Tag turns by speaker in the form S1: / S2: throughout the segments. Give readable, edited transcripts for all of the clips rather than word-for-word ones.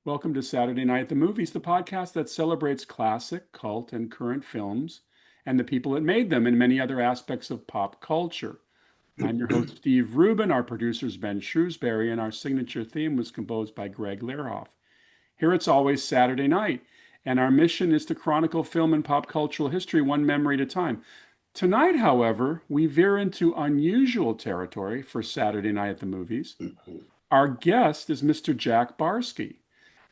S1: Welcome to Saturday Night at the Movies, the podcast that celebrates classic, cult, and current films and the people that made them and many other aspects of pop culture. I'm your host, Steve Rubin. Our producer's Ben Shrewsbury, and our signature theme was composed by Greg Learhoff. Here it's always Saturday night, and our mission is to chronicle film and pop cultural history one memory at a time. Tonight, however, we veer into unusual territory for Saturday Night at the Movies. Our guest is Mr. Jack Barsky,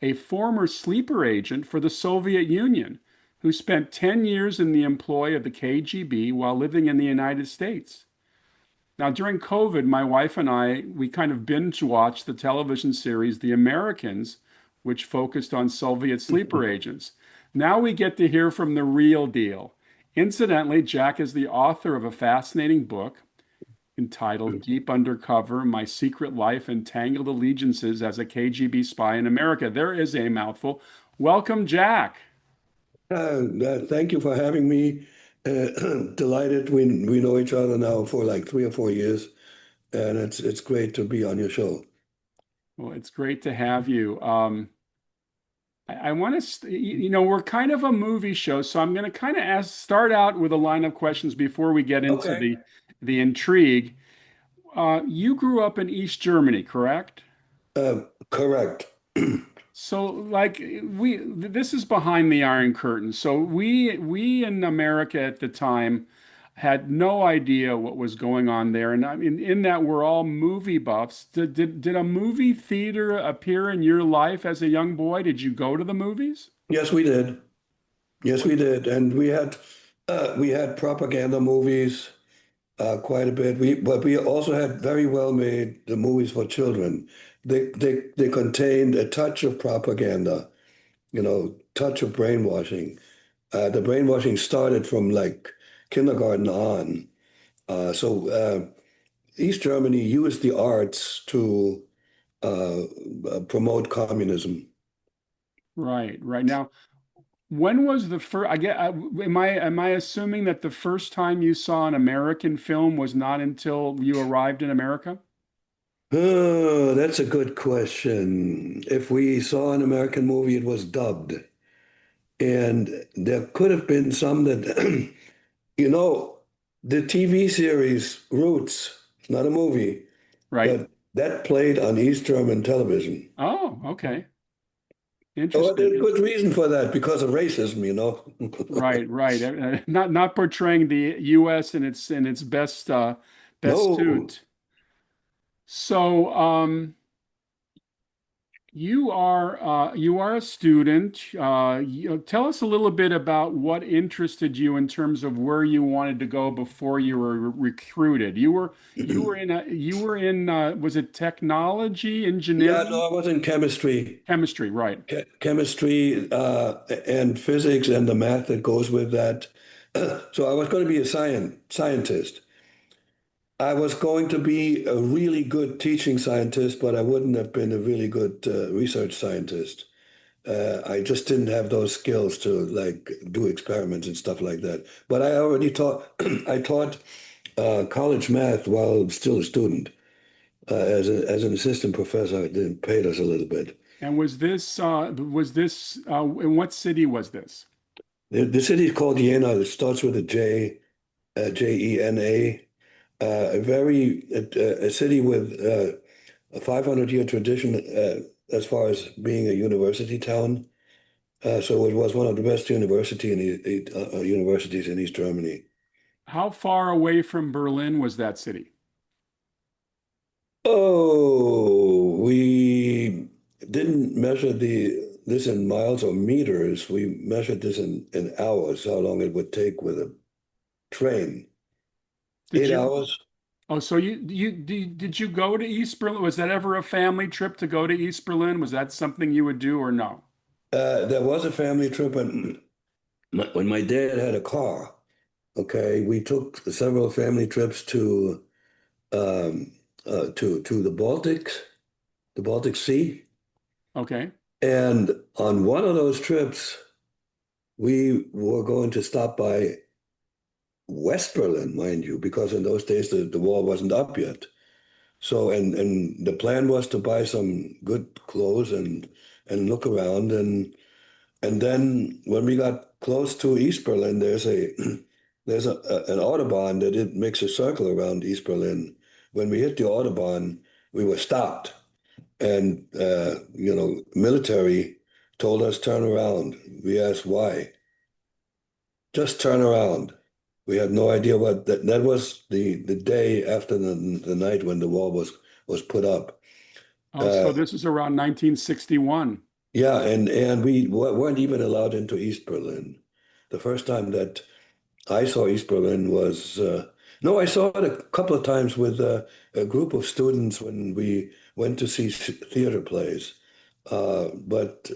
S1: a former sleeper agent for the Soviet Union who spent 10 years in the employ of the KGB while living in the United States. Now, during COVID, my wife and we kind of binge watched the television series The Americans, which focused on Soviet sleeper agents. Now we get to hear from the real deal. Incidentally, Jack is the author of a fascinating book entitled Deep Undercover: My Secret Life and Tangled Allegiances as a KGB Spy in America. There is a mouthful. Welcome, Jack.
S2: Thank you for having me. Delighted. We know each other now for like 3 or 4 years, and it's great to be on your show.
S1: Well, it's great to have you. I want to, we're kind of a movie show, so I'm going to kind of start out with a line of questions before we get into
S2: Okay.
S1: the intrigue. You grew up in East Germany, correct?
S2: Correct.
S1: So, like this is behind the Iron Curtain. So we in America at the time had no idea what was going on there, and I mean, in that we're all movie buffs. Did a movie theater appear in your life as a young boy? Did you go to the movies?
S2: Yes, we did. Yes, we did, and we had propaganda movies quite a bit. But we also had very well made the movies for children. They contained a touch of propaganda, touch of brainwashing. The brainwashing started from like kindergarten on. So East Germany used the arts to uh, promote communism.
S1: Right, right. Now, when was the first? Am I assuming that the first time you saw an American film was not until you arrived in America?
S2: Oh, that's a good question. If we saw an American movie, it was dubbed. And there could have been some that, you know, the TV series Roots, not a movie,
S1: Right.
S2: but that played on East German television.
S1: Oh, okay.
S2: Oh,
S1: Interesting.
S2: there's good reason for that because of racism.
S1: Right, right. Not portraying the U.S. in its best
S2: No,
S1: suit. So, you are a student. Tell us a little bit about what interested you in terms of where you wanted to go before you were recruited. You were in was it technology,
S2: yeah,
S1: engineering,
S2: no, I was in chemistry.
S1: chemistry, right?
S2: Chemistry and physics and the math that goes with that. So I was going to be a scientist. I was going to be a really good teaching scientist, but I wouldn't have been a really good research scientist. I just didn't have those skills to like do experiments and stuff like that. But I already taught. I taught college math while still a student as an assistant professor. They paid us a little bit.
S1: And was this in what city was this?
S2: The city is called Jena. It starts with a J, Jena. A city with a 500-year tradition as far as being a university town. So it was one of the best universities in East Germany.
S1: How far away from Berlin was that city?
S2: Oh, we didn't measure this in miles or meters. We measured this in hours, how long it would take with a train.
S1: Did
S2: Eight
S1: you
S2: hours.
S1: Oh, so did you go to East Berlin? Was that ever a family trip to go to East Berlin? Was that something you would do or no?
S2: There was a family trip, and when my dad had a car, okay, we took several family trips um, to the Baltic Sea,
S1: Okay.
S2: and on one of those trips, we were going to stop by West Berlin, mind you, because in those days the wall wasn't up yet. So, and the plan was to buy some good clothes and look around. And then when we got close to East Berlin, there's an Autobahn that it makes a circle around East Berlin. When we hit the Autobahn, we were stopped, and military told us turn around. We asked why. Just turn around. We had no idea what that was the day after the night when the wall was put up.
S1: Oh,
S2: Uh,
S1: so this is around 1961.
S2: yeah, and we weren't even allowed into East Berlin. The first time that I saw East Berlin was no, I saw it a couple of times with a group of students when we went to see theater plays. But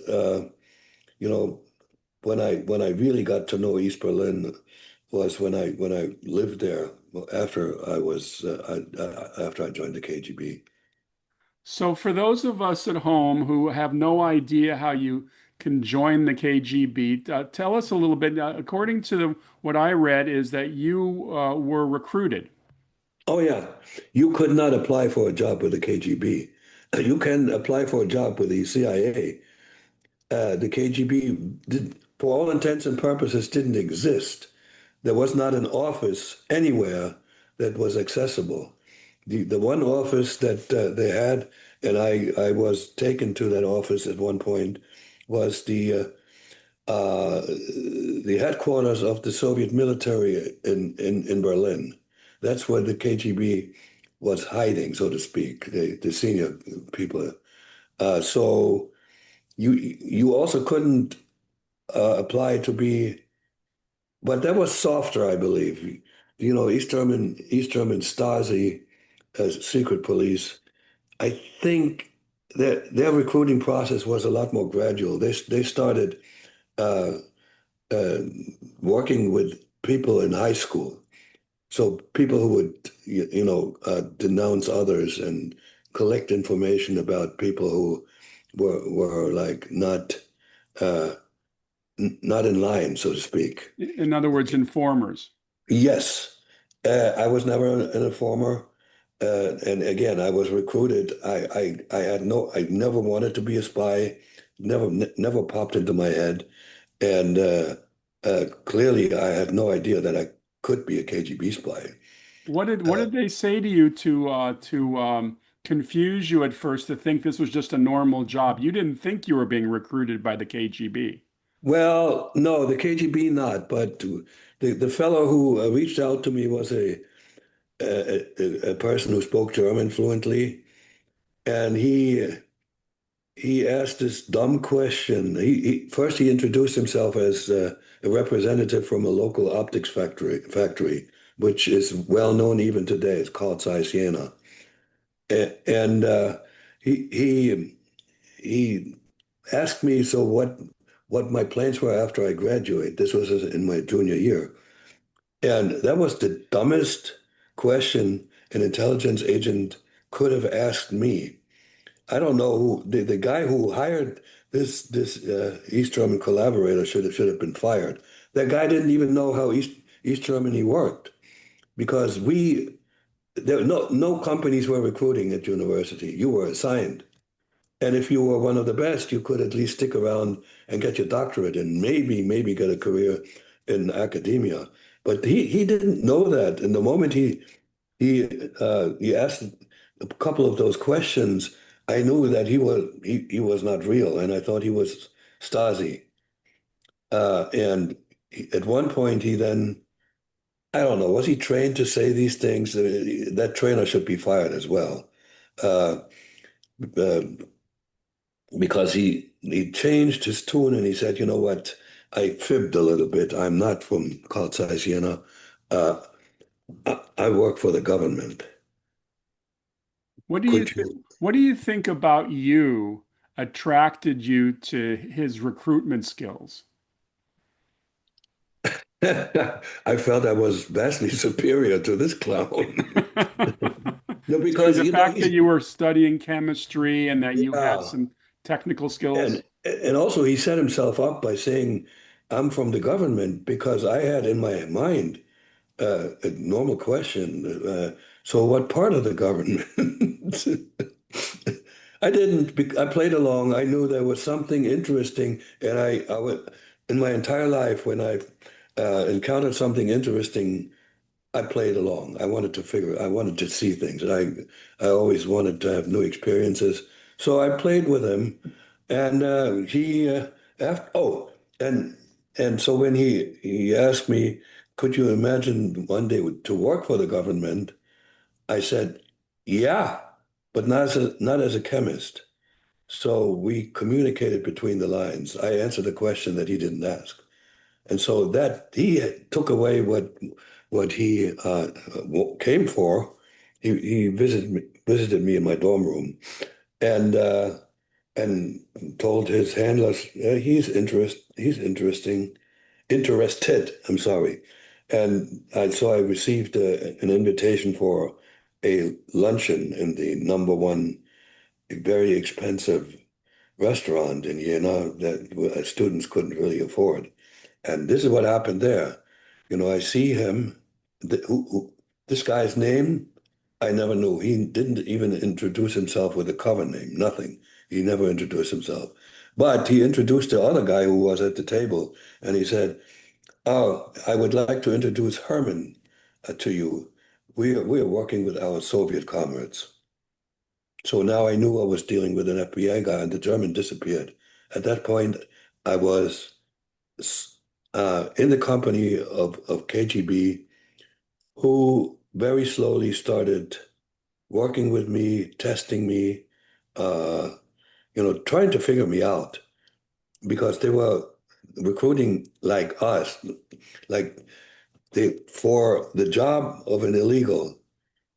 S2: you know, when I really got to know East Berlin was when I lived there after I joined the KGB.
S1: So for those of us at home who have no idea how you can join the KGB, tell us a little bit. According to what I read, is that you were recruited.
S2: Oh yeah, you could not apply for a job with the KGB. You can apply for a job with the CIA. The KGB did, for all intents and purposes, didn't exist. There was not an office anywhere that was accessible. The one office that they had, and I was taken to that office at one point, was the headquarters of the Soviet military in Berlin. That's where the KGB was hiding, so to speak, the senior people. So you also couldn't apply to be, but that was softer, I believe. East German Stasi secret police. I think that their recruiting process was a lot more gradual. They started uh, uh, working with people in high school. So people who would, denounce others and collect information about people who were like uh, not in line, so to speak.
S1: In other words, informers.
S2: Yes, I was never an informer, and again, I was recruited. I never wanted to be a spy. Never popped into my head. And clearly, I had no idea that I could be a KGB spy.
S1: What did they say to you to confuse you at first to think this was just a normal job? You didn't think you were being recruited by the KGB.
S2: Well, no, the KGB not, but the fellow who reached out to me was a person who spoke German fluently, and he asked this dumb question. First he introduced himself as a representative from a local optics factory, which is well known even today. It's called Siena. And he he he asked me, so what my plans were after I graduate. This was in my junior year, and that was the dumbest question an intelligence agent could have asked me. I don't know who the guy who hired this East German collaborator should have been fired. That guy didn't even know how East Germany worked because no companies were recruiting at university. You were assigned. And if you were one of the best, you could at least stick around and get your doctorate and maybe get a career in academia. But he didn't know that. And the moment he asked a couple of those questions, I knew that he was not real, and I thought he was Stasi. And at one point, he then I don't know, was he trained to say these things? That trainer should be fired as well. Uh, uh, because he changed his tune and he said, you know what, I fibbed a little bit. I'm not from Carl Zeiss Jena. Uh, I work for the government.
S1: What do you
S2: Could
S1: th
S2: you?
S1: what do you think about you attracted you to his recruitment skills?
S2: I felt I was vastly superior to this clown. No,
S1: So
S2: because
S1: the fact that you were studying chemistry and that you had
S2: yeah,
S1: some technical skills.
S2: and also he set himself up by saying, "I'm from the government," because I had in my mind a normal question. So what part of the government? I didn't. I played along. I knew there was something interesting, and I would, in my entire life, when I encountered something interesting, I played along. I wanted to see things, and I always wanted to have new experiences. So I played with him, and oh, and and so when he asked me, could you imagine one day to work for the government? I said, yeah, but not as a chemist. So we communicated between the lines. I answered a question that he didn't ask. And so that he took away what he came for. He visited me in my dorm room and and told his handlers he's interested. I'm sorry, and so I received an invitation for a luncheon in the number one very expensive restaurant in Jena that students couldn't really afford. And this is what happened there. I see him, this guy's name, I never knew. He didn't even introduce himself with a cover name, nothing. He never introduced himself. But he introduced the other guy who was at the table, and he said, "Oh, I would like to introduce Herman to you. We are working with our Soviet comrades." So now I knew I was dealing with an FBI guy, and the German disappeared. At that point, I was in the company of KGB, who very slowly started working with me, testing me, uh, trying to figure me out because they were recruiting like us, like for the job of an illegal,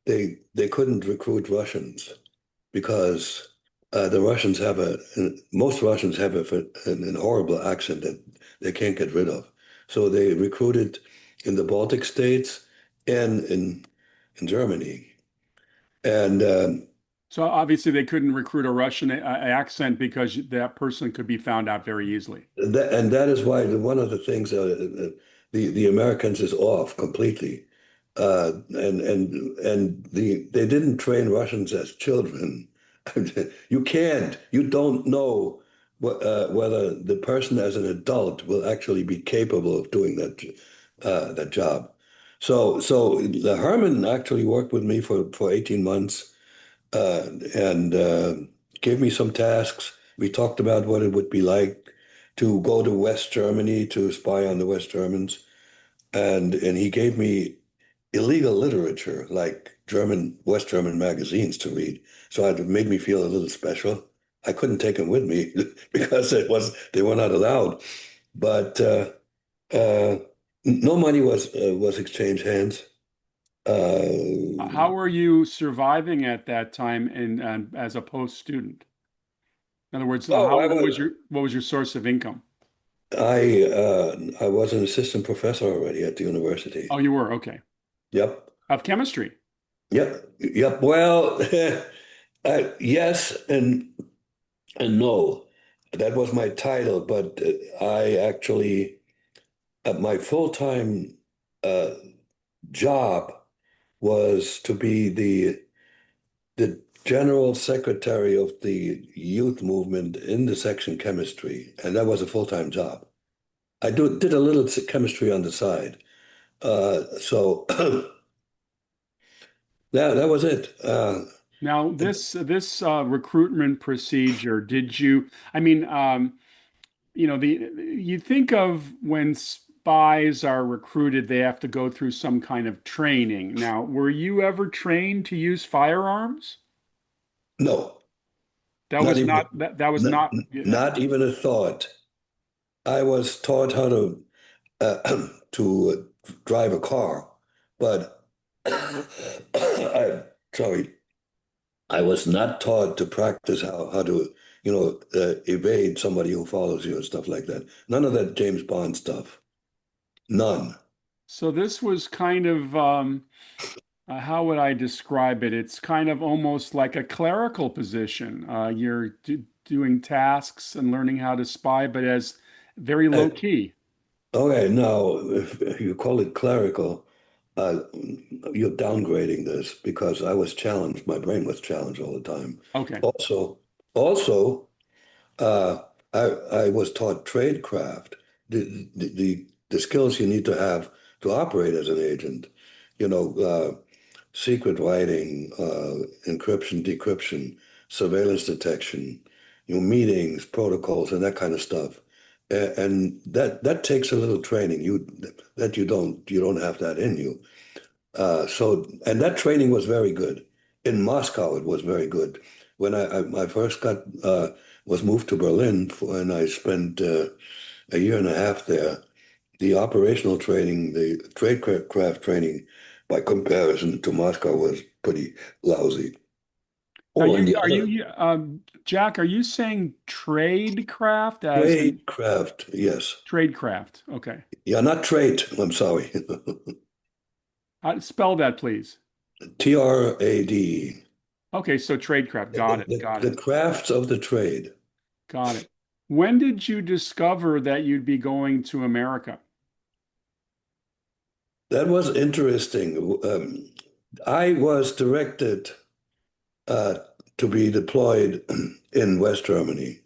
S2: they couldn't recruit Russians because the Russians have most Russians have an horrible accent that they can't get rid of. So they recruited in the Baltic states and in Germany. And
S1: So obviously they couldn't recruit a Russian accent because that person could be found out very easily.
S2: that is why one of the things the Americans is off completely. They didn't train Russians as children. You don't know whether the person as an adult will actually be capable of doing that job. So the Herman actually worked with me for 18 months and gave me some tasks. We talked about what it would be like to go to West Germany to spy on the West Germans. And he gave me illegal literature like West German magazines to read. So it made me feel a little special. I couldn't take them with me because they were not allowed. But uh, no money was exchanged hands.
S1: How
S2: Uh,
S1: were you surviving at that time as a post student? In other words,
S2: oh,
S1: what was your source of income?
S2: I was an assistant professor already at the university.
S1: Oh, you were okay.
S2: Yep.
S1: Of chemistry.
S2: Yep. Yep. Well, yes and no. That was my title, but I actually my full-time uh, job was to be the general secretary of the youth movement in the section chemistry, and that was a full-time job. I did a little chemistry on the side. So that was it.
S1: Now, this recruitment procedure, did you? I mean, the you think of when spies are recruited, they have to go through some kind of training. Now, were you ever trained to use firearms?
S2: No,
S1: That
S2: not
S1: was
S2: even
S1: not that was
S2: not,
S1: not.
S2: not even a thought. I was taught how to drive a car, but sorry, I was not taught to practice how to, evade somebody who follows you and stuff like that. None of that James Bond stuff. None.
S1: So this was kind of how would I describe it? It's kind of almost like a clerical position. You're doing tasks and learning how to spy, but as very low
S2: Uh,
S1: key.
S2: okay, now if you call it clerical, uh, you're downgrading this because I was challenged. My brain was challenged all the time.
S1: Okay.
S2: Also. Also, uh, I was taught tradecraft, the skills you need to have to operate as an agent. You know, secret writing, encryption, decryption, surveillance detection, meetings, protocols, and that kind of stuff. And that takes a little training. You don't have that in you. And that training was very good. In Moscow, it was very good. When I first was moved to Berlin and I spent a year and a half there, the operational training, the tradecraft training, by comparison to Moscow, was pretty lousy.
S1: Are
S2: Oh, and
S1: you
S2: the
S1: are
S2: other
S1: you Jack, are you saying tradecraft as in
S2: tradecraft, yes.
S1: tradecraft? Okay.
S2: Yeah, not trade, I'm sorry.
S1: Spell that, please.
S2: TRAD.
S1: Okay, so tradecraft.
S2: The,
S1: Got it.
S2: the,
S1: Got
S2: the
S1: it.
S2: crafts of the trade.
S1: Got it. When did you discover that you'd be going to America?
S2: That was interesting. I was directed uh, to be deployed in West Germany.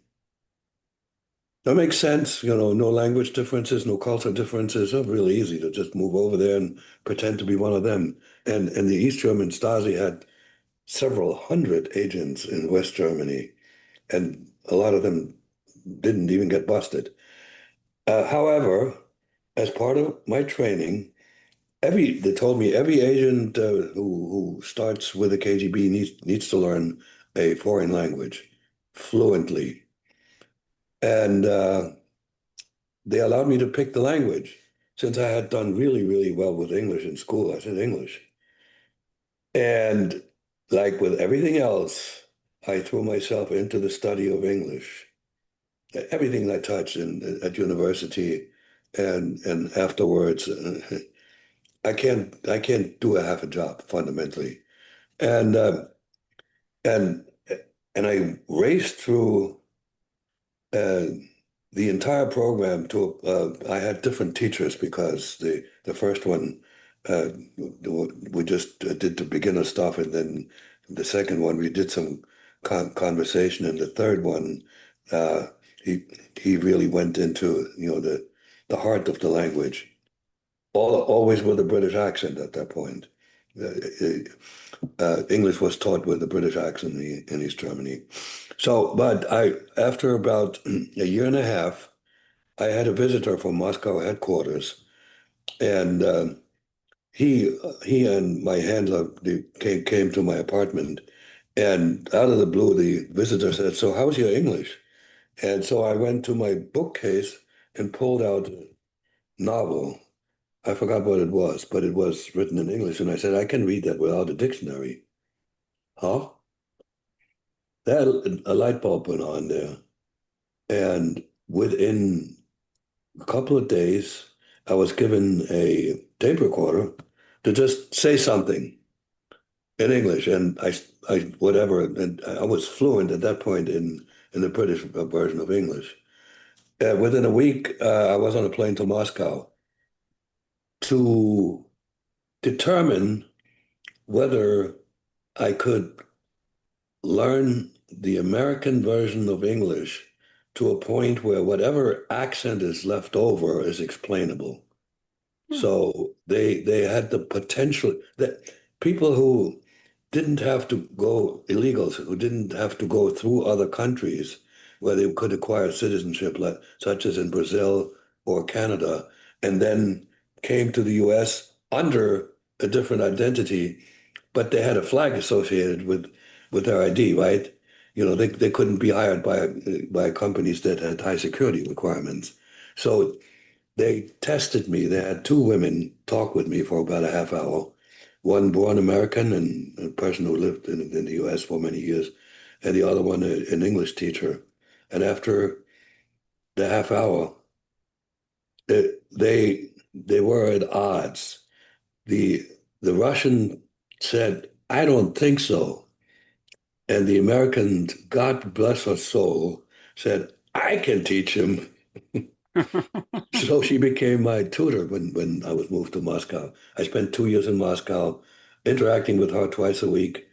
S2: That makes sense. No language differences, no cultural differences. It's really easy to just move over there and pretend to be one of them. And the East German Stasi had several hundred agents in West Germany, and a lot of them didn't even get busted. However, as part of my training, they told me every agent who starts with the KGB needs to learn a foreign language fluently. And they allowed me to pick the language. Since I had done really, really well with English in school, I said English. And like with everything else, I threw myself into the study of English. Everything I touched at university and afterwards, I can't do a half a job fundamentally. And and and I raced through uh, the entire program to I had different teachers because the first one we just did the beginner stuff, and then the second one we did some conversation, and the third one uh, he he really went into the heart of the language, always with a British accent at that point. English was taught with a British accent in East Germany. So, but after about a year and a half, I had a visitor from Moscow headquarters, and he and my handler they came to my apartment, and out of the blue, the visitor said, "So, how's your English?" And so I went to my bookcase and pulled out a novel. I forgot what it was, but it was written in English, and I said, "I can read that without a dictionary." Huh? That a light bulb went on there, and within a couple of days, I was given a tape recorder to just say something in English, and I whatever, and I was fluent at that point in the British version of English. Within a week, I was on a plane to Moscow to determine whether I could learn the American version of English to a point where whatever accent is left over is explainable.
S1: Hmm.
S2: So they had the potential that people who didn't have to go illegals, who didn't have to go through other countries where they could acquire citizenship, such as in Brazil or Canada, and then came to the US under a different identity, but they had a flag associated with their ID, right? They couldn't be hired by companies that had high security requirements. So they tested me. They had two women talk with me for about a half hour. One born American and a person who lived in the US for many years, and the other one an English teacher. And after the half hour, they were at odds. The the Russian said, "I don't think so." And the American, God bless her soul, said, "I can teach him." So she became my tutor when I was moved to Moscow. I spent 2 years in Moscow interacting with her twice a week.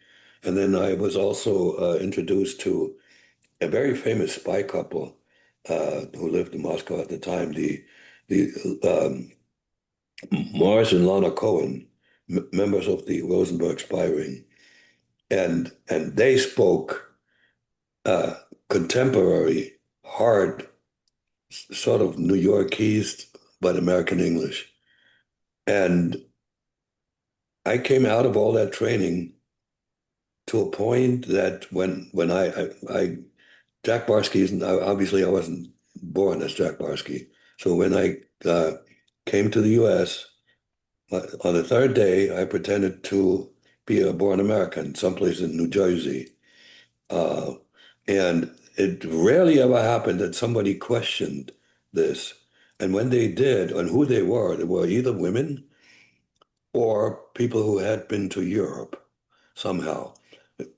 S2: And then I was also introduced to a very famous spy couple who lived in Moscow at the time, the Morris and Lana Cohen, members of the Rosenberg spy ring, and they spoke uh, contemporary, hard, sort of New Yorkese, but American English. And I came out of all that training to a point that when I Jack Barsky isn't obviously I wasn't born as Jack Barsky. So when I came to the U.S. On the third day, I pretended to be a born American, someplace in New Jersey. Uh, and it rarely ever happened that somebody questioned this. And when they did, and who they were either women or people who had been to Europe somehow.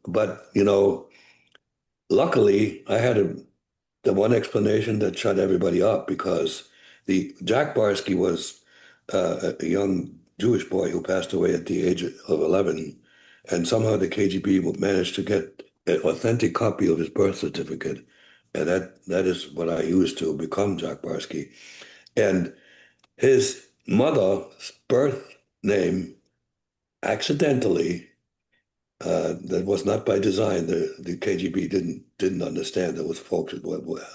S2: But, luckily, I had the one explanation that shut everybody up because the Jack Barsky was a young Jewish boy who passed away at the age of 11, and somehow the KGB managed to get an authentic copy of his birth certificate, and that is what I used to become Jack Barsky. And his mother's birth name accidentally that was not by design. The KGB didn't understand those folks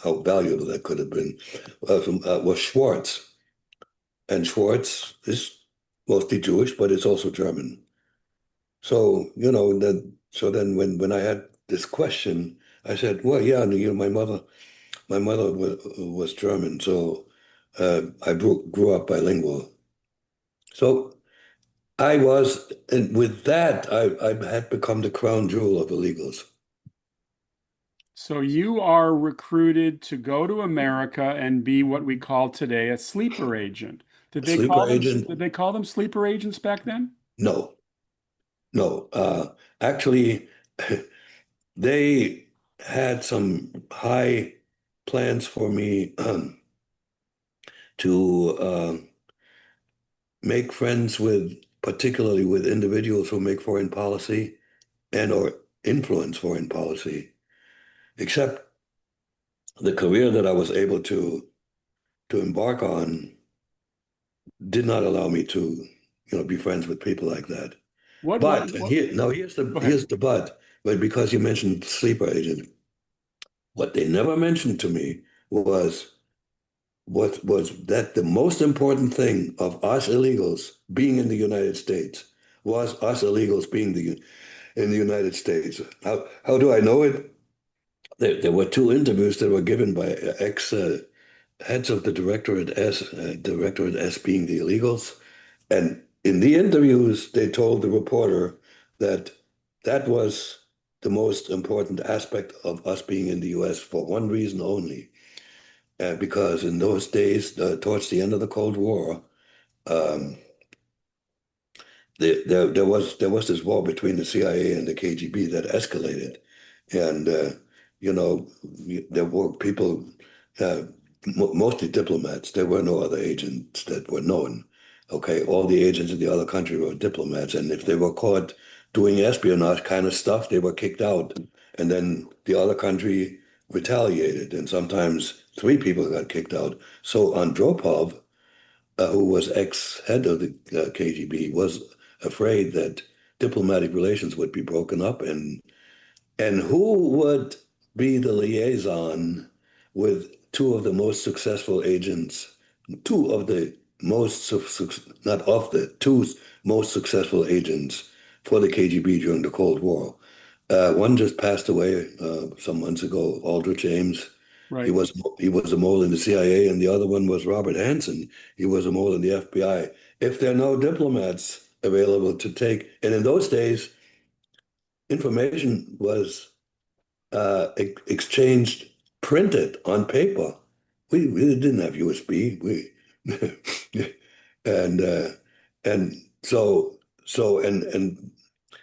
S2: how valuable that could have been. Was Schwartz, and Schwartz is mostly Jewish, but it's also German. So then when I had this question, I said, well, yeah, my mother was German, so I grew up bilingual. So and with that, I had become the crown jewel of illegals.
S1: So you are recruited to go to America and be what we call today a sleeper agent.
S2: Sleeper agent?
S1: Did they call them sleeper agents back then?
S2: No, no. Actually, they had some high plans for me to make friends particularly with individuals who make foreign policy and or influence foreign policy. Except the career that I was able to embark on did not allow me to, be friends with people like that. But and
S1: What
S2: here now
S1: go ahead.
S2: here's the but because you mentioned sleeper agent, what they never mentioned to me was what was that the most important thing of us illegals being in the United States was us illegals being in the United States. How do I know it? There were two interviews that were given by ex heads of the Directorate S being the illegals. And in the interviews, they told the reporter that that was the most important aspect of us being in the US for one reason only. Because in those days, towards the end of the Cold War, um, there was this war between the CIA and the KGB that escalated, and there were people, uh, mostly diplomats. There were no other agents that were known. Okay, all the agents in the other country were diplomats, and if they were caught doing espionage kind of stuff, they were kicked out, and then the other country retaliated, and sometimes three people got kicked out. So Andropov, who was ex-head of the KGB, was afraid that diplomatic relations would be broken up, and who would be the liaison with two of the most successful agents, two of the not of the two most successful agents for the KGB during the Cold War. One just passed away some months ago, Aldrich Ames. He
S1: Right.
S2: was he was a mole in the CIA, and the other one was Robert Hansen. He was a mole in the FBI. If there are no diplomats available to take, and in those days, information was exchanged printed on paper. We didn't have USB. We and and and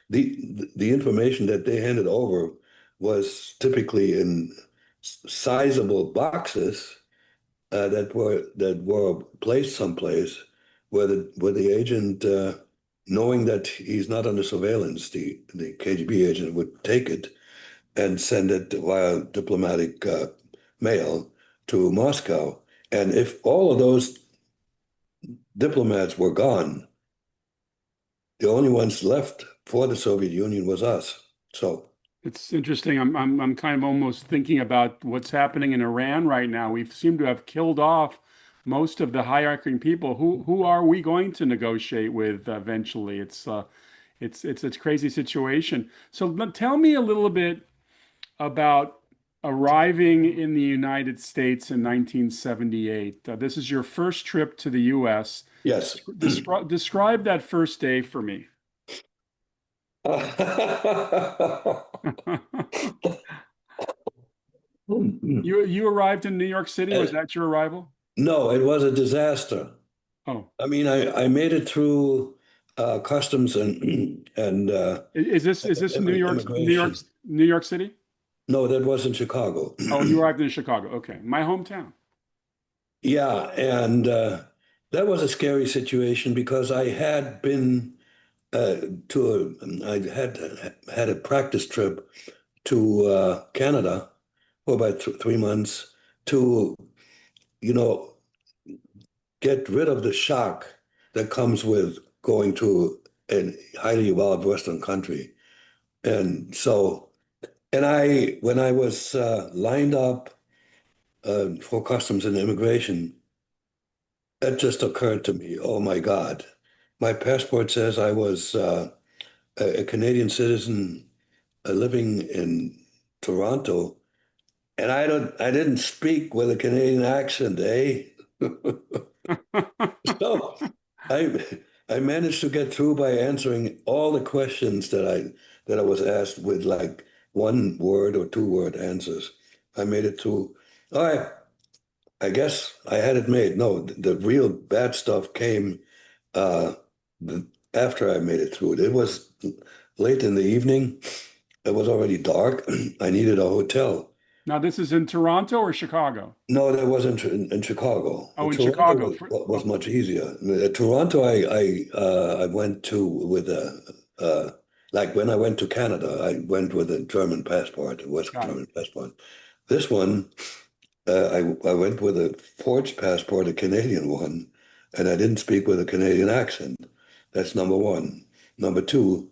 S2: the information that they handed over was typically in sizable boxes that were placed someplace where the agent, knowing that he's not under surveillance, the KGB agent would take it and send it via diplomatic mail to Moscow. And if all of those diplomats were gone, the only ones left for the Soviet Union was us. So,
S1: It's interesting. I'm kind of almost thinking about what's happening in Iran right now. We seem to have killed off most of the hierarchy people. Who are we going to negotiate with eventually? It's a crazy situation. So tell me a little bit about arriving in the United States in 1978. This is your first trip to the U.S.
S2: yes.
S1: Describe that first day for me. You arrived in New York City. Was
S2: And
S1: that your arrival?
S2: no, it was a disaster.
S1: Oh,
S2: I mean, I made it through customs and
S1: is this
S2: immigration.
S1: New York City?
S2: No, that was in Chicago.
S1: Oh, you arrived in Chicago. Okay, my hometown.
S2: Yeah, and that was a scary situation because I had been I had a practice trip to Canada for about th 3 months to, you know, get rid of the shock that comes with going to a highly evolved Western country. And so, when I was lined up for customs and immigration, it just occurred to me, oh my God, my passport says I was a Canadian citizen living in Toronto, and I didn't speak with a Canadian accent, eh? So I I managed to get through by answering all the questions that I was asked with like one word or two word answers. I made it through. All right, I guess I had it made. No, the real bad stuff came uh, after I made it through. It was late in the evening. It was already dark. I needed a hotel.
S1: Now, this is in Toronto or Chicago?
S2: No, that wasn't in Chicago.
S1: Oh, in
S2: Toronto
S1: Chicago.
S2: was much easier. Toronto, I went to with a like when I went to Canada, I went with a German passport, a West
S1: Got it.
S2: German passport. This one, I went with a forged passport, a Canadian one, and I didn't speak with a Canadian accent. That's number one. Number two,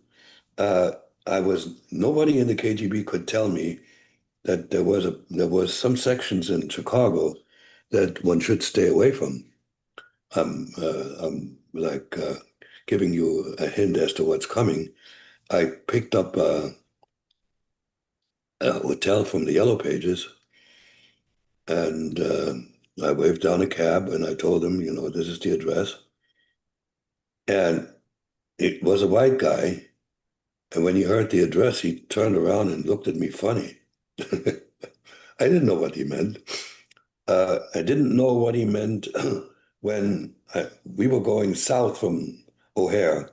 S2: uh, I was nobody in the KGB could tell me that there was some sections in Chicago that one should stay away from. I'm like giving you a hint as to what's coming. I picked up a hotel from the Yellow Pages, and I waved down a cab, and I told him, this is the address. And it was a white guy, and when he heard the address, he turned around and looked at me funny. I didn't know what he meant. I didn't know what he meant when we were going south from O'Hare,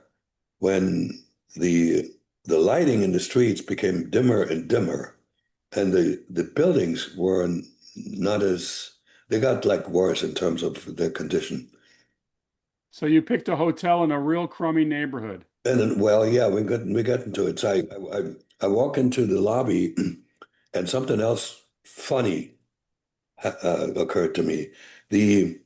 S2: when the the lighting in the streets became dimmer and dimmer, and the buildings were not as they got like worse in terms of their condition.
S1: So you picked a hotel in a real crummy neighborhood.
S2: And then, well, yeah, we got into it. So I walk into the lobby, and something else funny occurred to me. The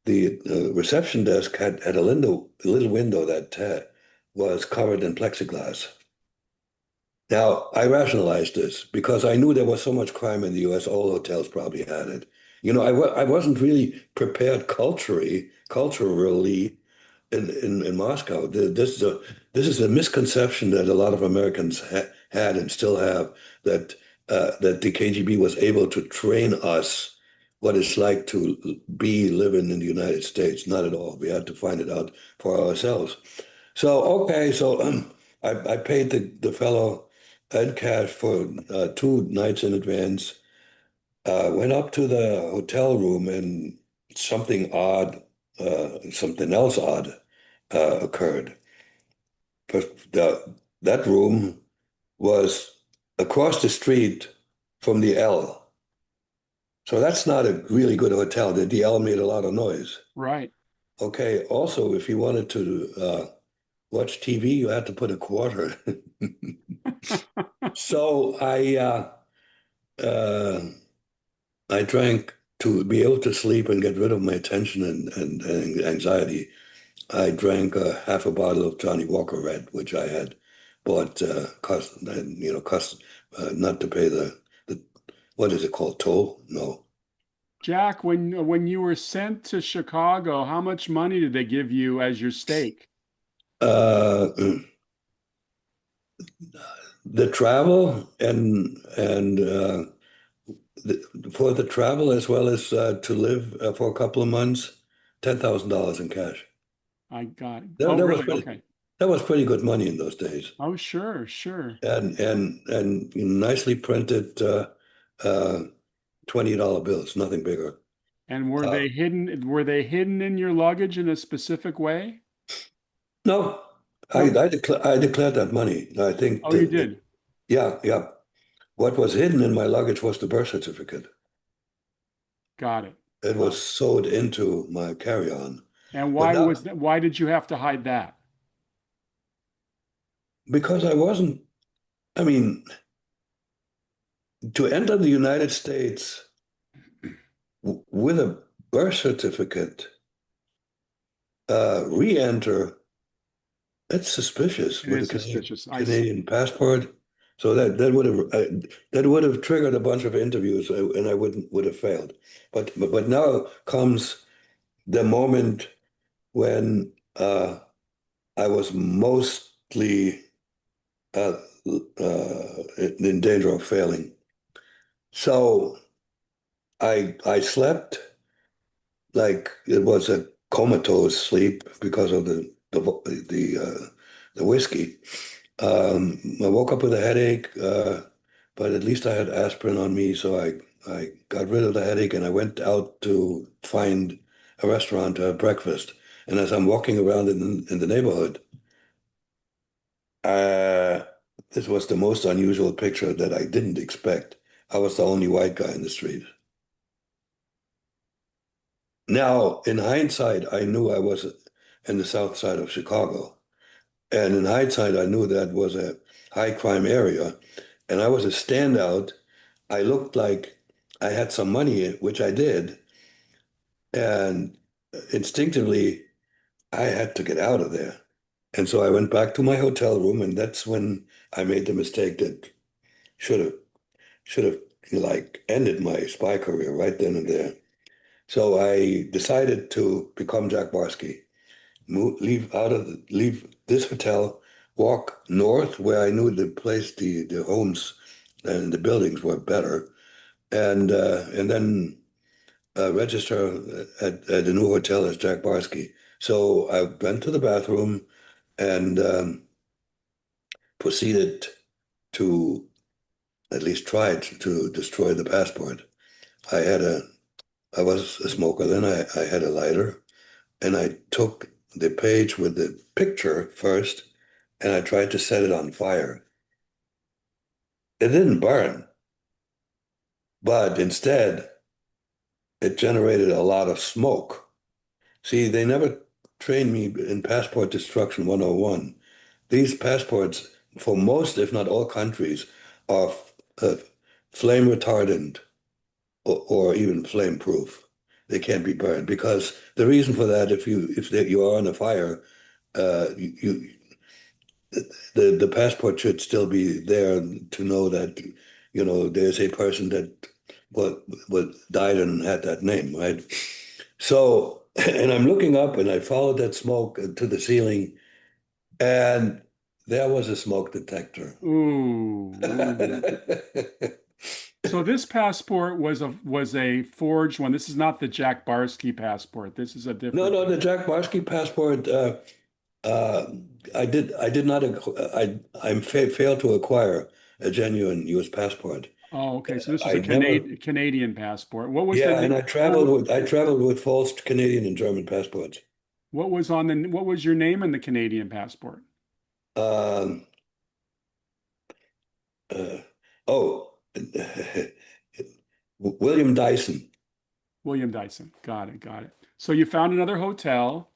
S2: the reception desk had a little window that was covered in plexiglass. Now, I rationalized this because I knew there was so much crime in the US, all hotels probably had it. I wasn't really prepared culturally in Moscow. This is a misconception that a lot of Americans had and still have that that the KGB was able to train us what it's like to be living in the United States. Not at all. We had to find it out for ourselves. So okay, so I paid the fellow in cash for 2 nights in advance. Went up to the hotel room and something else odd occurred. First, that room was across the street from the L. So that's not a really good hotel. The L made a lot of noise.
S1: Right.
S2: Okay. Also, if you wanted to watch TV, you had to put a quarter. So uh, I drank to be able to sleep and get rid of my tension and anxiety. I drank half a bottle of Johnny Walker Red, which I had bought cost not to pay the what is it called, toll? No.
S1: Jack, when you were sent to Chicago, how much money did they give you as your stake?
S2: Uh, the travel for the travel as well as to live for a couple of months, $10,000 in cash.
S1: I got it.
S2: That,
S1: Oh,
S2: that was
S1: really?
S2: pretty
S1: Okay.
S2: that was pretty good money in those days.
S1: Oh, sure, sure.
S2: And nicely printed uh, $20 bills, nothing bigger.
S1: And
S2: Uh,
S1: were they hidden in your luggage in a specific way?
S2: no,
S1: No.
S2: I declared that money. I think
S1: Oh, you
S2: that,
S1: did.
S2: yeah, yeah. What was hidden in my luggage was the birth certificate.
S1: Got it.
S2: It
S1: Got
S2: was
S1: it.
S2: sewed into my carry-on.
S1: And
S2: But now,
S1: why did you have to hide that?
S2: because I wasn't, I mean, to enter the United States with a birth certificate, re-enter, that's suspicious
S1: It
S2: with a
S1: is suspicious. I see.
S2: Canadian passport. So that would have triggered a bunch of interviews, and I would have failed. But now comes the moment when I was mostly uh, in danger of failing. So I slept like it was a comatose sleep because of the whiskey. I woke up with a headache, but at least I had aspirin on me, so I got rid of the headache and I went out to find a restaurant to have breakfast. And as I'm walking around in the neighborhood, uh, this was the most unusual picture that I didn't expect. I was the only white guy in the street. Now, in hindsight, I knew I was in the south side of Chicago. And in hindsight, I knew that was a high crime area. And I was a standout. I looked like I had some money, which I did. And instinctively, I had to get out of there. And so I went back to my hotel room, and that's when I made the mistake that should have should have like ended my spy career right then and there. So I decided to become Jack Barsky. Leave this hotel, walk north where I knew the place, the homes and the buildings were better, and then register at the new hotel as Jack Barsky. So I went to the bathroom and proceeded to at least try to destroy the passport. I had a I was a smoker then. I had a lighter and I took the page with the picture first and I tried to set it on fire. It didn't burn, but instead it generated a lot of smoke. See, they never trained me in passport destruction 101. These passports, for most, if not all countries, are uh, flame retardant or even flame proof. They can't be burned because the reason for that, if you are on a fire, you the passport should still be there to know that, there's a person that what died and had that name, right? So, and I'm looking up and I followed that smoke to the ceiling, and there was a smoke detector.
S1: Ooh, ooh. So this passport was a forged one. This is not the Jack Barsky passport. This is a
S2: No,
S1: different
S2: no,
S1: one.
S2: the Jack Barsky passport. Uh, I did not. I failed to acquire a genuine U.S. passport.
S1: Oh, okay. So this was a
S2: I never.
S1: Canadian passport. What was the
S2: Yeah, and
S1: name? What
S2: I traveled with false Canadian and German passports.
S1: what was your name in the Canadian passport?
S2: Um, uh, oh, William Dyson.
S1: William Dyson. Got it. Got it. So you found another hotel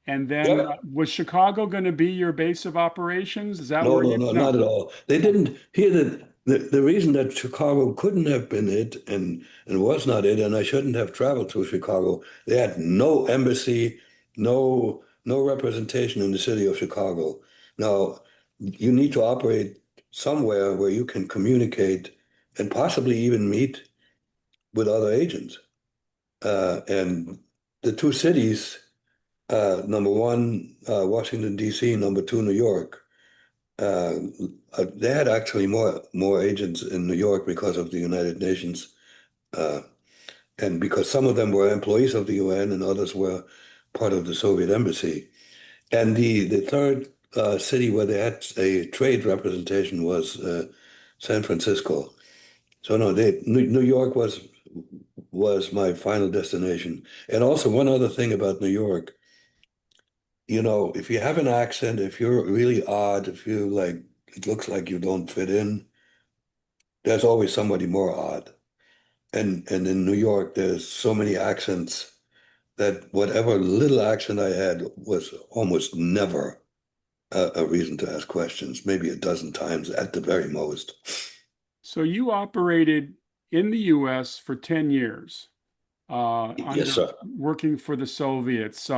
S1: And then
S2: Yep.
S1: was Chicago going to be your base of operations? Is that
S2: No,
S1: where
S2: no,
S1: you?
S2: no, not
S1: No,
S2: at all. They
S1: no.
S2: didn't hear that the reason that Chicago couldn't have been it and was not it, and I shouldn't have traveled to Chicago. They had no embassy, no representation in the city of Chicago. Now, you need to operate somewhere where you can communicate and possibly even meet with other agents. And the two cities, number one, Washington, D.C., number two, New York. Uh, they had actually more agents in New York because of the United Nations, uh, and because some of them were employees of the UN and others were part of the Soviet embassy. And the third city where they had a trade representation was San Francisco. So no, New York was my final destination. And also one other thing about New York, if you have an accent, if you're really odd, if you like, it looks like you don't fit in. There's always somebody more odd. And in New York, there's so many accents that whatever little accent I had was almost never a reason to ask questions, maybe a dozen times at the very most.
S1: So you operated in the U.S. for 10 years,
S2: Yes,
S1: under
S2: sir.
S1: working for the Soviets.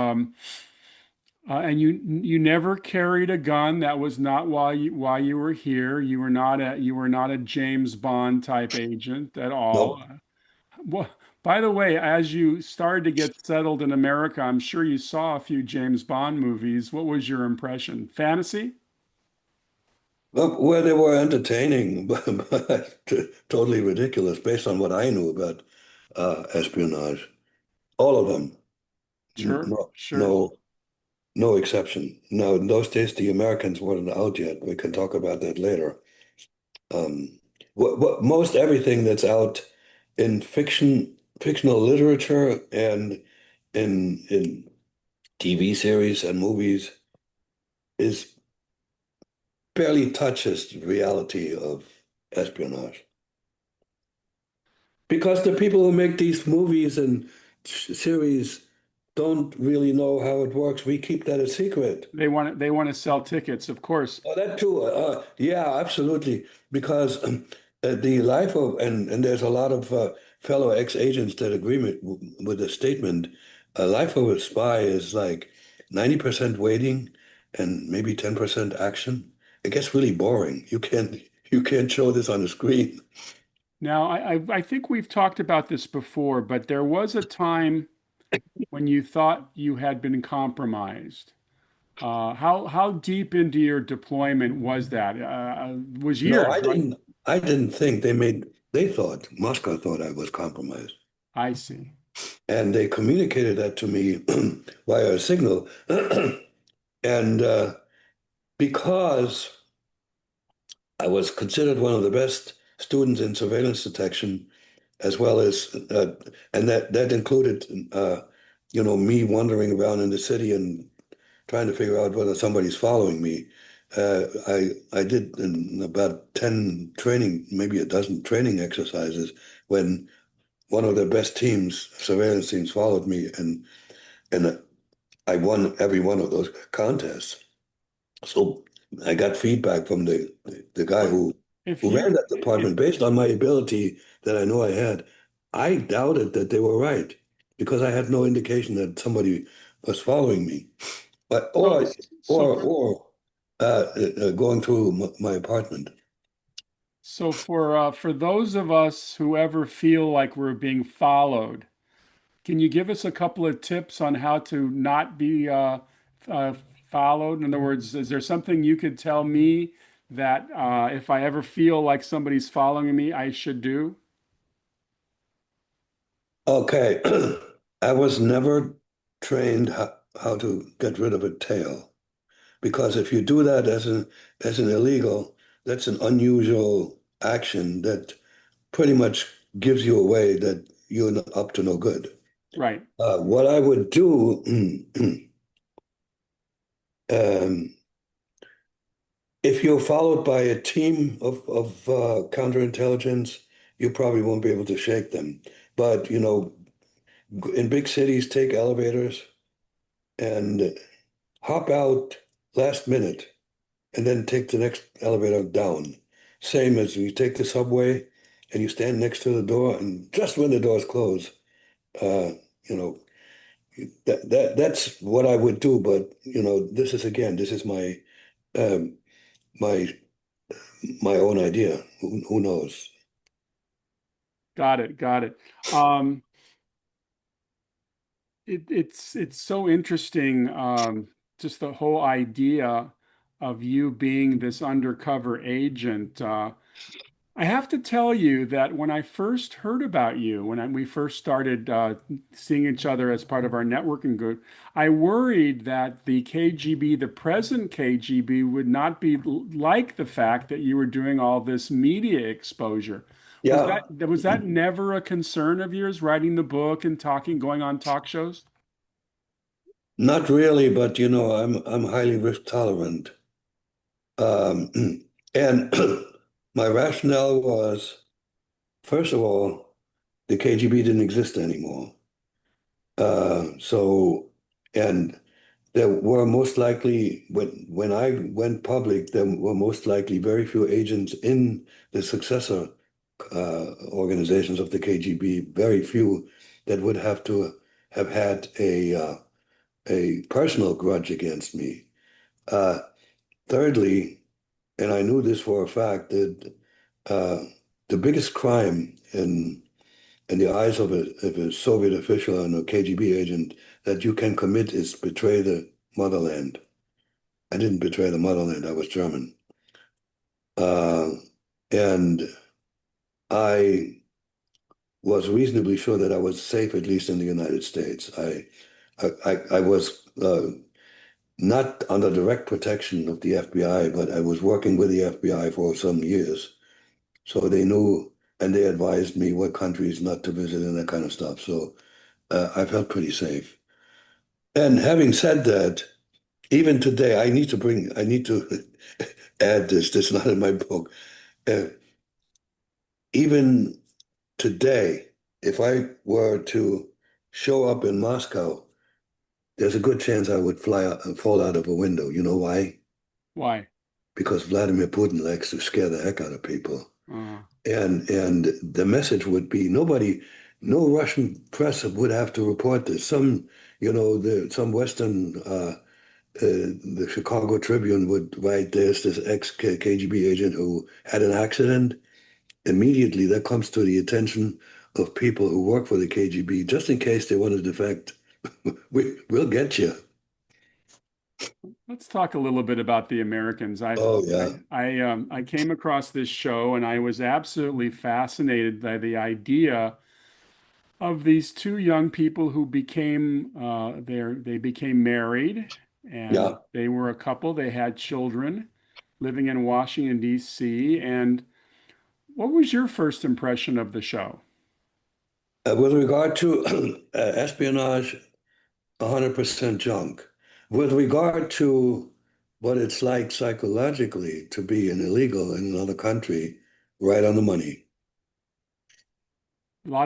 S1: And you never carried a gun. That was not why you were here. You were not a James Bond type agent at all.
S2: No.
S1: Well, by the way, as you started to get settled in America, I'm sure you saw a few James Bond movies. What was your impression? Fantasy?
S2: Well, they were entertaining, but totally ridiculous based on what I knew about espionage. All of them.
S1: Sure,
S2: No,
S1: sure.
S2: no exception. No, in those days, the Americans weren't out yet. We can talk about that later. Um, most everything that's out in fictional literature and in TV series and movies is barely touches the reality of espionage. Because the people who make these movies and series don't really know how it works. We keep that a secret.
S1: They want to sell tickets, of course.
S2: Oh, that too. Yeah, absolutely. Because the life of and there's a lot of fellow ex-agents that agree with the statement. A life of a spy is like 90% waiting and maybe 10% action. It gets really boring. You can't show this on the screen.
S1: Now, I think we've talked about this before, but there was a time when you thought you had been compromised. How deep into your deployment was that? Was
S2: No,
S1: years,
S2: I
S1: right?
S2: didn't. I didn't think they thought Moscow thought I was compromised.
S1: I see.
S2: And they communicated that to me via a signal. And because I was considered one of the best students in surveillance detection, as well as, and that included, me wandering around in the city and trying to figure out whether somebody's following me. I did in about 10 training, maybe a dozen training exercises when one of the best teams, surveillance teams, followed me, and I won every one of those contests. So I got feedback from the guy
S1: But
S2: who
S1: if
S2: ran
S1: you
S2: that department based on my ability that I know I had. I doubted that they were right because I had no indication that somebody was following me, but
S1: so so
S2: going through my apartment.
S1: for those of us who ever feel like we're being followed, can you give us a couple of tips on how to not be uh, followed? In other words, is there something you could tell me that if I ever feel like somebody's following me, I should do?
S2: Okay, I was never trained how to get rid of a tail because if you do that as an illegal, that's an unusual action that pretty much gives you away that you're up to no good.
S1: Right.
S2: What I would do, um, if you're followed by a team of counterintelligence, you probably won't be able to shake them. But, in big cities, take elevators and hop out last minute and then take the next elevator down. Same as you take the subway and you stand next to the door, and just when the doors close, uh, you know, that's what I would do. But this is again, this is um, my my own idea. Who knows?
S1: Got it. Got it. Um, it's so interesting, just the whole idea of you being this undercover agent. I have to tell you that when I first heard about you, we first started seeing each other as part of our networking group, I worried that the KGB, the present KGB, would not be like the fact that you were doing all this media exposure.
S2: Yeah,
S1: Was that never a concern of yours, writing the book and talking, going on talk shows?
S2: not really, but I'm highly risk tolerant. Um, and my rationale was, first of all, the KGB didn't exist anymore. So, and there were most likely, when I went public, there were most likely very few agents in the successor organizations of the KGB, very few that would have to have had a personal grudge against me. Uh, Thirdly, and I knew this for a fact, that uh, the biggest crime in the eyes of a Soviet official and a KGB agent that you can commit is betray the motherland. I didn't betray the motherland, I was German. Uh, and I was reasonably sure that I was safe, at least in the United States. I was not under direct protection of the FBI, but I was working with the FBI for some years. So they knew and they advised me what countries not to visit and that kind of stuff. So I felt pretty safe. And having said that, even today, I need to add this. This is not in my book. Uh, Even today, if I were to show up in Moscow, there's a good chance I would fly out and fall out of a window. You know why?
S1: Why?
S2: Because Vladimir Putin likes to scare the heck out of people.
S1: Uh,
S2: And the message would be no Russian press would have to report this. Some Western the Chicago Tribune would write there's this ex-KGB agent who had an accident. Immediately, that comes to the attention of people who work for the KGB, just in case they want to defect. We'll get you.
S1: let's talk a little bit about the Americans.
S2: Oh yeah,
S1: I came across this show and I was absolutely fascinated by the idea of these two young people who they became married and
S2: yeah.
S1: they were a couple. They had children living in Washington, D.C. And what was your first impression of the show?
S2: With regard to espionage, 100% junk. With regard to what it's like psychologically to be an illegal in another country, right on the money.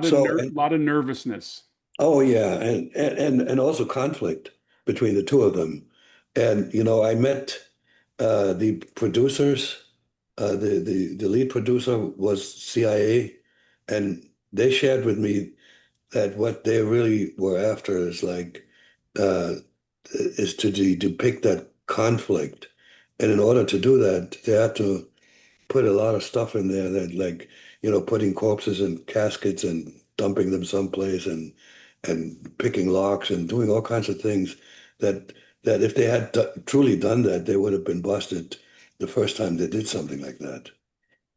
S2: So,
S1: Lot of nervousness.
S2: oh yeah, and also conflict between the two of them. And I met the producers. The lead producer was CIA, and they shared with me that what they really were after uh, is to depict that conflict. And in order to do that, they had to put a lot of stuff in there that putting corpses in caskets and dumping them someplace and picking locks and doing all kinds of things that if they had truly done that, they would have been busted the first time they did something like that.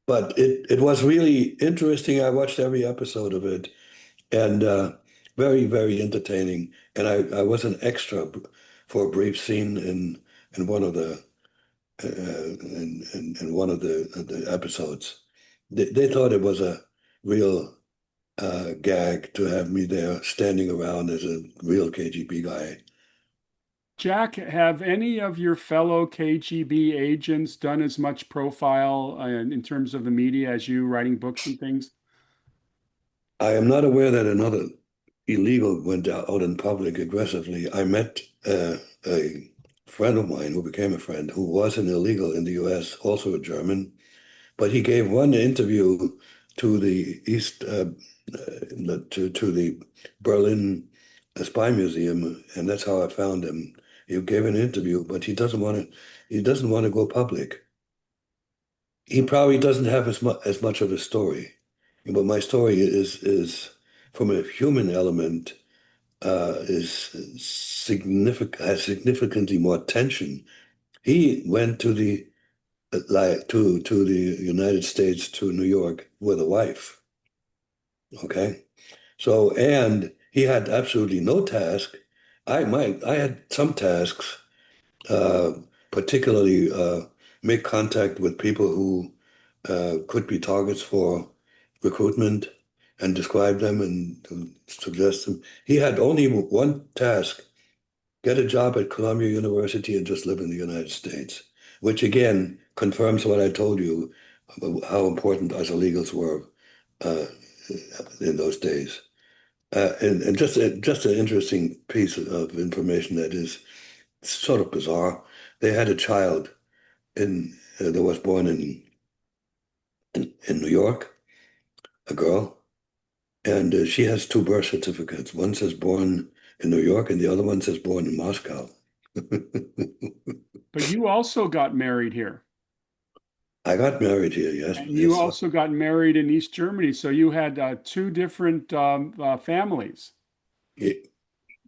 S2: But it was really interesting. I watched every episode of it and very, very entertaining. And I was an extra for a brief scene in one of the in one of the episodes. They thought it was a real gag to have me there standing around as a real KGB guy.
S1: Jack, have any of your fellow KGB agents done as much profile in terms of the media as you writing books and things?
S2: I am not aware that another illegal went out in public aggressively. I met a friend of mine who became a friend who was an illegal in the US, also a German, but he gave one interview to the to the Berlin Spy Museum, and that's how I found him. He gave an interview, but he doesn't want to go public. He probably doesn't have as much of a story. But my story is from a human element is significant has significantly more tension. He went to the like to the United States to New York with a wife. Okay. So, and he had absolutely no task. I had some tasks, uh, particularly make contact with people who could be targets for recruitment and describe them and to suggest them. He had only one task: get a job at Columbia University and just live in the United States, which again confirms what I told you about how important us illegals were uh, in those days. And just an interesting piece of information that is sort of bizarre. They had a child that was born in New York, a girl, and she has two birth certificates. One says born in New York, and the other one says born in Moscow.
S1: But you also got married here,
S2: I got married here, yes,
S1: and you
S2: yes.
S1: also got married in East Germany. So you had two different families.
S2: Y-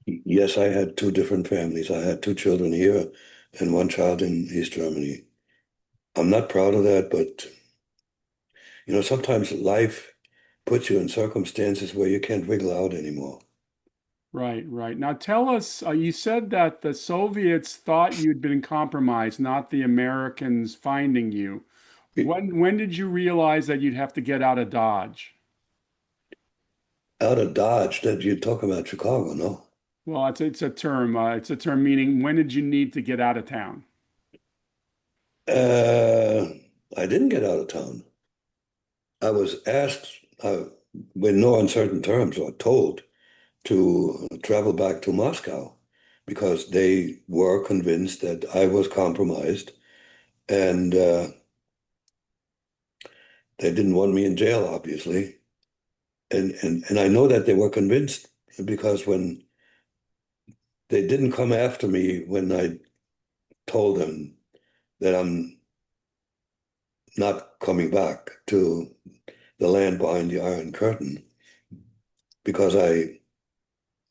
S2: Yes, I had two different families. I had two children here and one child in East Germany. I'm not proud of that, but sometimes life puts you in circumstances where you can't wiggle out anymore.
S1: Right, right. Now tell us, you said that the Soviets thought you'd been compromised, not the Americans finding you. When did you realize that you'd have to get out of Dodge?
S2: Out of Dodge, that you talk about Chicago, no?
S1: Well, it's a term. It's a term meaning when did you need to get out of town?
S2: Uh, I didn't get out of town. I was asked, in no uncertain terms, or told to travel back to Moscow because they were convinced that I was compromised and they didn't want me in jail, obviously. And I know that they were convinced because when they didn't come after me when I told them that I'm not coming back to the land behind the Iron Curtain because I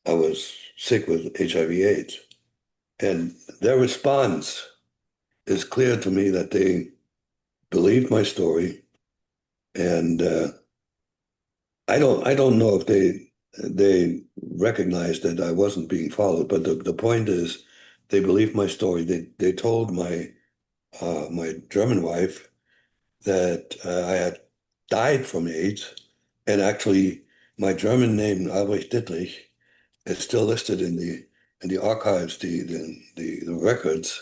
S2: was sick with HIV/AIDS. And their response is clear to me that they believed my story, and I don't know if they recognized that I wasn't being followed, but the point is they believed my story. They told my German wife that I had died from AIDS, and actually my German name Albrecht Dittrich is still listed in the archives, the records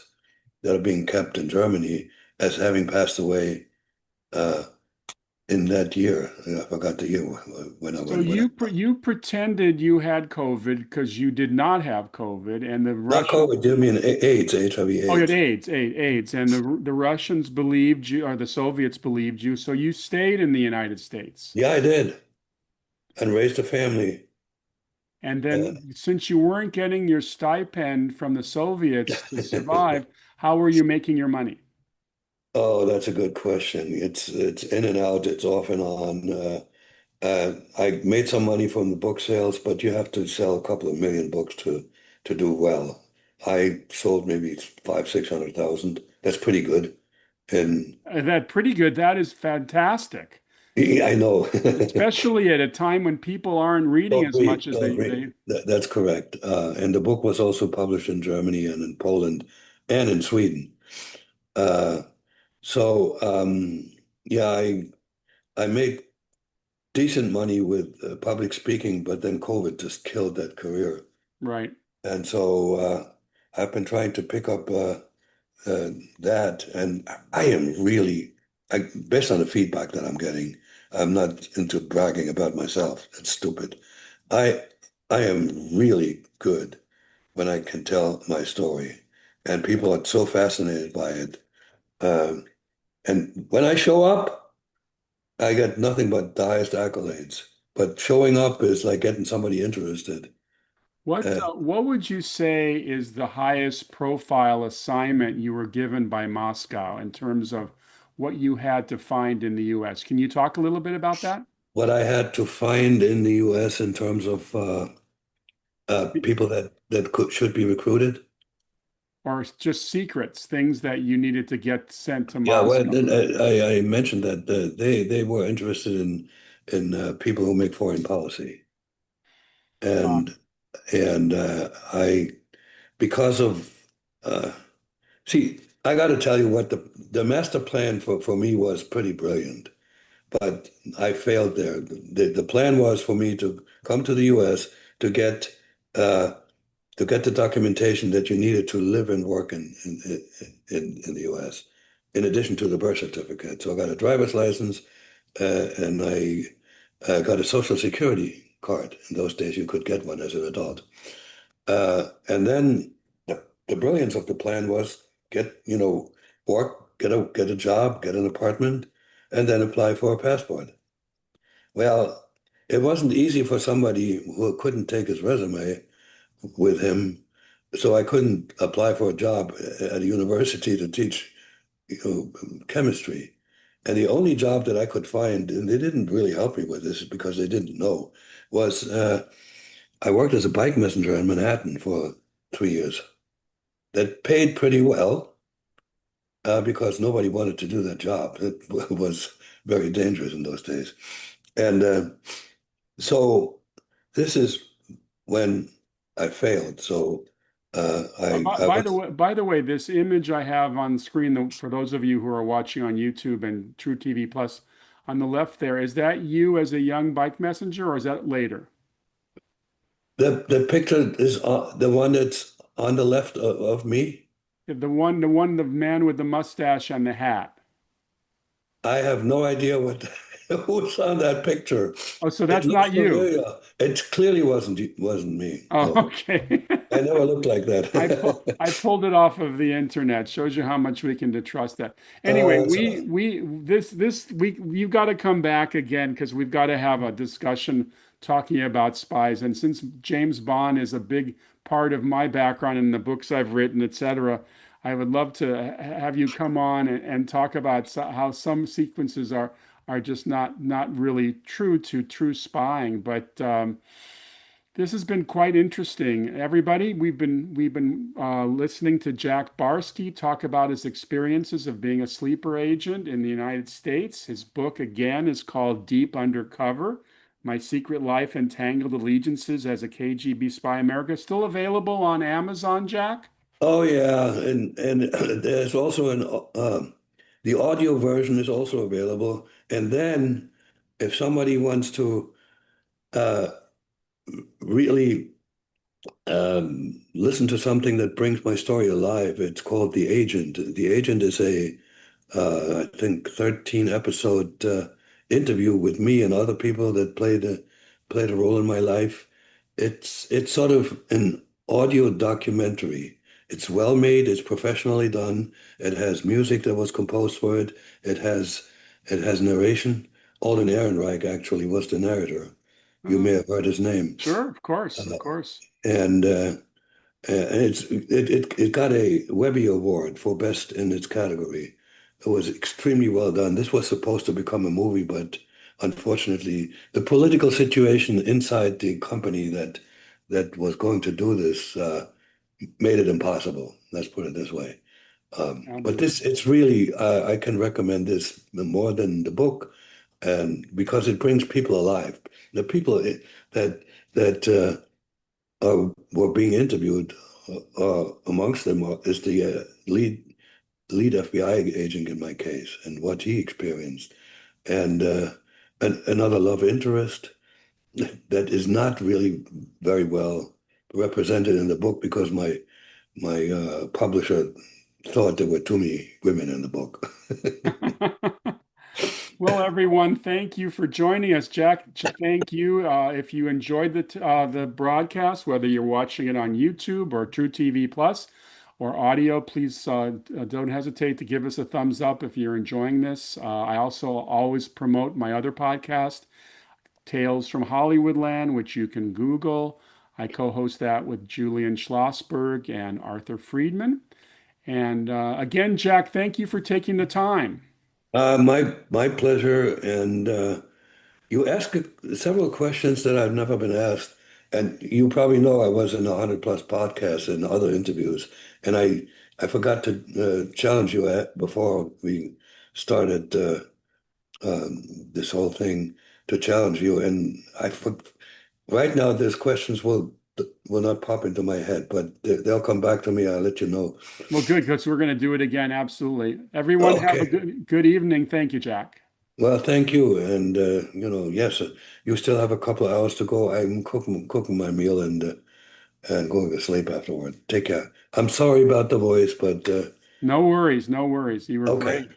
S2: that are being kept in Germany as having passed away uh, in that year. I forgot the year when I
S1: So
S2: went. When I,
S1: you pretended you had COVID because you did not have COVID, and the
S2: not
S1: Russian
S2: COVID, you mean AIDS, HIV,
S1: oh, you had
S2: AIDS.
S1: AIDS, and the Russians believed you, or the Soviets believed you, so you stayed in the United States.
S2: Yeah, I did, and raised a family.
S1: And
S2: Uh,
S1: then, since you weren't getting your stipend from the Soviets to survive, how were you making your money?
S2: oh, that's a good question. It's in and out. It's off and on. I made some money from the book sales, but you have to sell a couple of million books to do well. I sold maybe five, 600,000. That's pretty good. And
S1: That pretty good. That is fantastic,
S2: yeah, I know.
S1: especially at a time when people aren't reading
S2: Don't
S1: as much
S2: read,
S1: as
S2: don't read.
S1: they.
S2: That's correct. And the book was also published in Germany and in Poland and in Sweden. Uh, so yeah, I made decent money with public speaking, but then COVID just killed that career.
S1: Right.
S2: And so I've been trying to pick up uh, that, and I am really, based on the feedback that I'm getting, I'm not into bragging about myself. That's stupid. I I am really good when I can tell my story. and people are so fascinated by it. Um, and when I show up, I get nothing but the highest accolades. But showing up is like getting somebody interested. Uh,
S1: What would you say is the highest profile assignment you were given by Moscow in terms of what you had to find in the US? Can you talk a little bit about that?
S2: what I had to find in the US in terms of people that should be recruited.
S1: Or just secrets, things that you needed to get sent to
S2: Yeah, well,
S1: Moscow?
S2: then I mentioned that they were interested in people who make foreign policy,
S1: Um,
S2: and I because of uh, see, I got to tell you what the master plan for me was pretty brilliant, but I failed there. The plan was for me to come to the U.S. to get uh, to get the documentation that you needed to live and work in the U.S. in addition to the birth certificate. So I got a driver's license and I got a social security card. In those days, you could get one as an adult. And then the brilliance of the plan was work, get a job, get an apartment, and then apply for a passport. Well, it wasn't easy for somebody who couldn't take his resume with him, so I couldn't apply for a job at a university to teach, chemistry. And the only job that I could find, and they didn't really help me with this because they didn't know, was I worked as a bike messenger in Manhattan for 3 years. That paid pretty well because nobody wanted to do that job. It was very dangerous in those days. And so this is when I failed. So I was
S1: by the way, this image I have on screen, for those of you who are watching on YouTube and True TV Plus, on the left there, is that you as a young bike messenger, or is that later?
S2: the picture is the one that's on the left of me.
S1: The man with the mustache and the hat.
S2: I have no idea what who's on that picture.
S1: Oh, so
S2: It
S1: that's
S2: looks
S1: not you.
S2: familiar. It clearly wasn't me.
S1: Oh,
S2: No,
S1: okay.
S2: I never looked like that.
S1: I pulled it off of the internet. Shows you how much we can trust that. Anyway,
S2: So
S1: we this week you've got to come back again because we've got to have a discussion talking about spies. And since James Bond is a big part of my background in the books I've written, etc., I would love to have you come on and talk about how some sequences are just not really true to true spying, but this has been quite interesting, everybody. We've been listening to Jack Barsky talk about his experiences of being a sleeper agent in the United States. His book again is called Deep Undercover: My Secret Life and Tangled Allegiances as a KGB Spy America. Still available on Amazon, Jack?
S2: oh yeah, and there's also an the audio version is also available. And then if somebody wants to uh, really listen to something that brings my story alive, it's called The Agent. The Agent is I think 13 episode interview with me and other people that played a role in my life. It's sort of an audio documentary. It's well made, it's professionally done. It has music that was composed for it. It has narration. Alden Ehrenreich actually was the narrator. You may
S1: Oh,
S2: have heard his name.
S1: sure, of course, of
S2: Uh,
S1: course.
S2: and it got a Webby Award for best in its category. It was extremely well done. This was supposed to become a movie, but unfortunately, the political situation inside the company that was going to do this made it impossible. Let's put it this way. But
S1: Unbelievable.
S2: it's really I can recommend this more than the book, and because it brings people alive. The people that that were being interviewed, amongst them is the lead FBI agent in my case and what he experienced, and another love interest that is not really very well represented in the book because my publisher thought there were too many women in the book.
S1: Well, everyone, thank you for joining us, Jack. Thank you. If you enjoyed the broadcast, whether you're watching it on YouTube or True TV Plus, or audio, please don't hesitate to give us a thumbs up if you're enjoying this. I also always promote my other podcast, Tales from Hollywoodland, which you can Google. I co-host that with Julian Schlossberg and Arthur Friedman. And again, Jack, thank you for taking the time.
S2: My pleasure. And you asked several questions that I've never been asked. And you probably know I was in 100 plus podcasts and other interviews. And I forgot to challenge you before we started this whole thing to challenge you. And right now, these questions will not pop into my head, but they'll come back to me. I'll let you know.
S1: Well, good, because we're going to do it again. Absolutely. Everyone have a
S2: Okay.
S1: good evening. Thank you, Jack.
S2: Well, thank you. And yes, you still have a couple of hours to go. I'm cooking my meal and going to sleep afterward. Take care. I'm sorry about the voice, but
S1: No worries, no worries. You were
S2: okay.
S1: great.